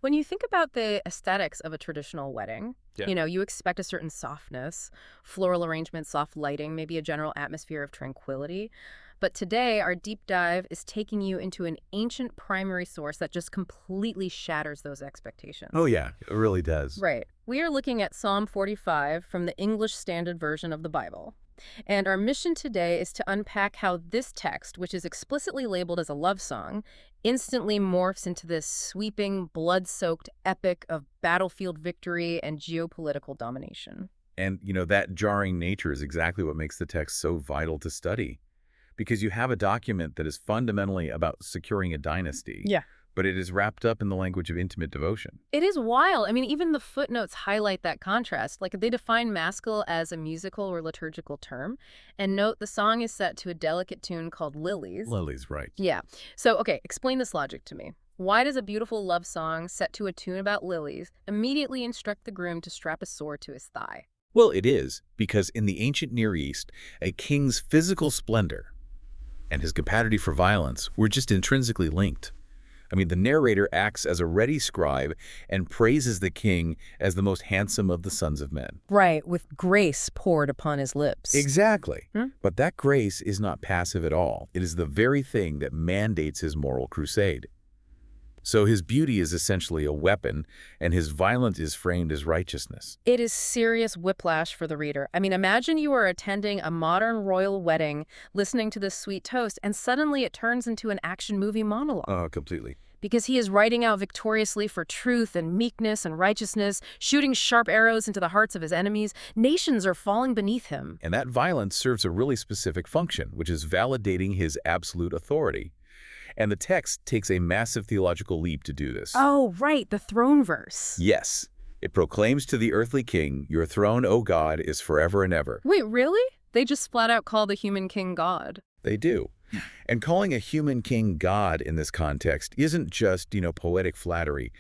When you think about the aesthetics of a traditional wedding, Yeah. you expect a certain softness, floral arrangement, soft lighting, maybe a general atmosphere of tranquility. But today, our deep dive is taking you into an ancient primary source that just completely shatters those Oh, expectations. yeah, it really does. Right. We are looking at Psalm 45 from the English Standard Version of the Bible. And our mission today is to unpack how this text, which is explicitly labeled as a love song, instantly morphs into this sweeping, blood-soaked epic of battlefield victory and geopolitical domination. And, that jarring nature is exactly what makes the text so vital to study. Because you have a document that is fundamentally about securing a dynasty, Yeah. but it is wrapped up in the language of intimate devotion. It is wild. I mean, even the footnotes highlight that contrast. Like, they define maskil as a musical or liturgical term. And note the song is set to a delicate tune called Lilies. Lily's right. Yeah. So, okay, explain this logic to me. Why does a beautiful love song set to a tune about lilies immediately instruct the groom to strap a sword to his thigh? Well, it is, because in the ancient Near East, a king's physical splendor and his capacity for violence were just intrinsically linked. I mean, the narrator acts as a ready scribe and praises the king as the most handsome of the sons of men. Right, with grace poured upon his lips. Exactly. Hmm? But that grace is not passive at all. It is the very thing that mandates his moral crusade. So his beauty is essentially a weapon, and his violence is framed as righteousness. It is serious whiplash for the reader. I mean, imagine you are attending a modern royal wedding, listening to this sweet toast, and suddenly it turns into an action movie monologue. Oh, completely. Because he is riding out victoriously for truth and meekness and righteousness, shooting sharp arrows into the hearts of his enemies. Nations are falling beneath him. And that violence serves a really specific function, which is validating his absolute authority. And the text takes a massive theological leap to do this. Oh, right, the throne verse. Yes, it proclaims to the earthly king, "Your throne, O God, is forever and ever." Wait, really? They just flat out call the human king God. They do. And calling a human king God in this context isn't just, poetic flattery.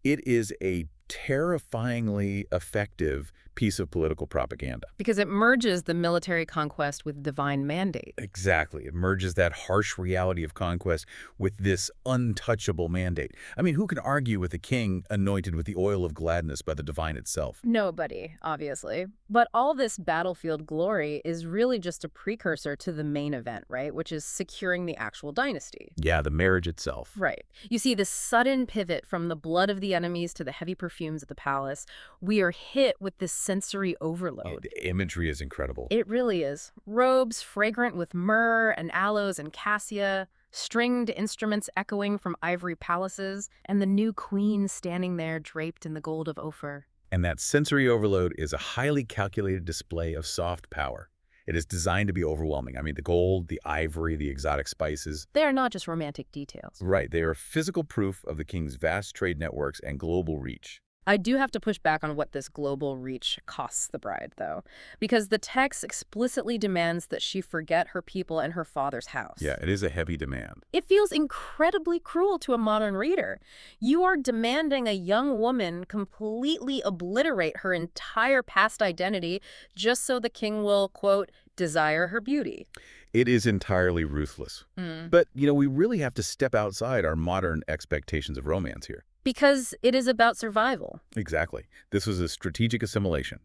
It is a terrifyingly effective piece of political propaganda. Because it merges the military conquest with divine mandate. Exactly. It merges that harsh reality of conquest with this untouchable mandate. I mean, who can argue with a king anointed with the oil of gladness by the divine itself? Nobody, obviously. But all this battlefield glory is really just a precursor to the main event, right? Which is securing the actual dynasty. Yeah, the marriage itself. Right. You see this sudden pivot from the blood of the enemies to the heavy perfumes at the palace. We are hit with this sensory overload. The imagery is incredible. It really is. Robes fragrant with myrrh and aloes and cassia, stringed instruments echoing from ivory palaces, and the new queen standing there draped in the gold of Ophir. And that sensory overload is a highly calculated display of soft power. It is designed to be overwhelming. I mean, the gold, the ivory, the exotic spices. They are not just romantic details. Right, they are physical proof of the king's vast trade networks and global reach. I do have to push back on what this global reach costs the bride, though, because the text explicitly demands that she forget her people and her father's house. Yeah, it is a heavy demand. It feels incredibly cruel to a modern reader. You are demanding a young woman completely obliterate her entire past identity just so the king will, quote, desire her beauty. It is entirely ruthless. But, we really have to step outside our modern expectations of romance here. Because it is about survival. Exactly. This was a strategic assimilation.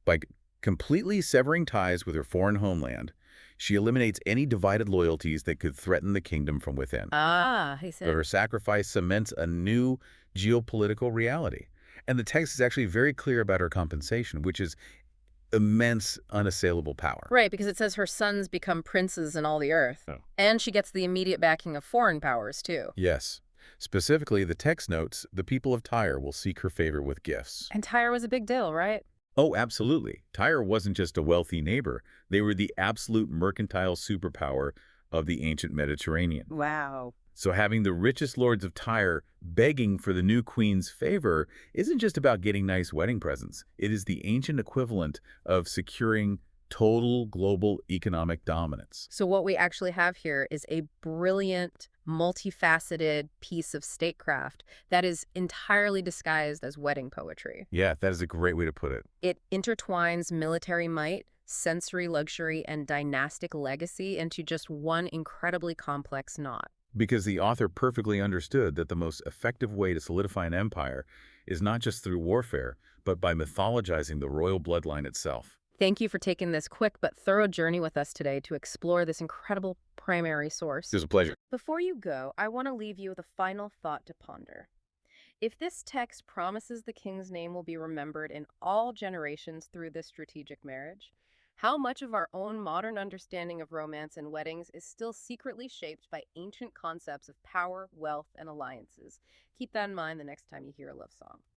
By completely severing ties with her foreign homeland, she eliminates any divided loyalties that could threaten the kingdom from within. He So said. her sacrifice cements a new geopolitical reality. And the text is actually very clear about her compensation, which is immense, unassailable power. Right, because it says her sons become princes in all the earth. Oh. And she gets the immediate backing of foreign powers, too. Yes. Specifically, the text notes the people of Tyre will seek her favor with gifts. And Tyre was a big deal, right? Oh, absolutely. Tyre wasn't just a wealthy neighbor. They were the absolute mercantile superpower of the ancient Mediterranean. Wow. So having the richest lords of Tyre begging for the new queen's favor isn't just about getting nice wedding presents. It is the ancient equivalent of securing total global economic dominance. So what we actually have here is a brilliant, multifaceted piece of statecraft that is entirely disguised as wedding poetry. Yeah, that is a great way to put it. It intertwines military might, sensory luxury, and dynastic legacy into just one incredibly complex knot. Because the author perfectly understood that the most effective way to solidify an empire is not just through warfare, but by mythologizing the royal bloodline itself. Thank you for taking this quick but thorough journey with us today to explore this incredible primary It source. was a pleasure. Before you go, I want to leave you with a final thought to ponder. If this text promises the king's name will be remembered in all generations through this strategic marriage, how much of our own modern understanding of romance and weddings is still secretly shaped by ancient concepts of power, wealth, and alliances? Keep that in mind the next time you hear a love song.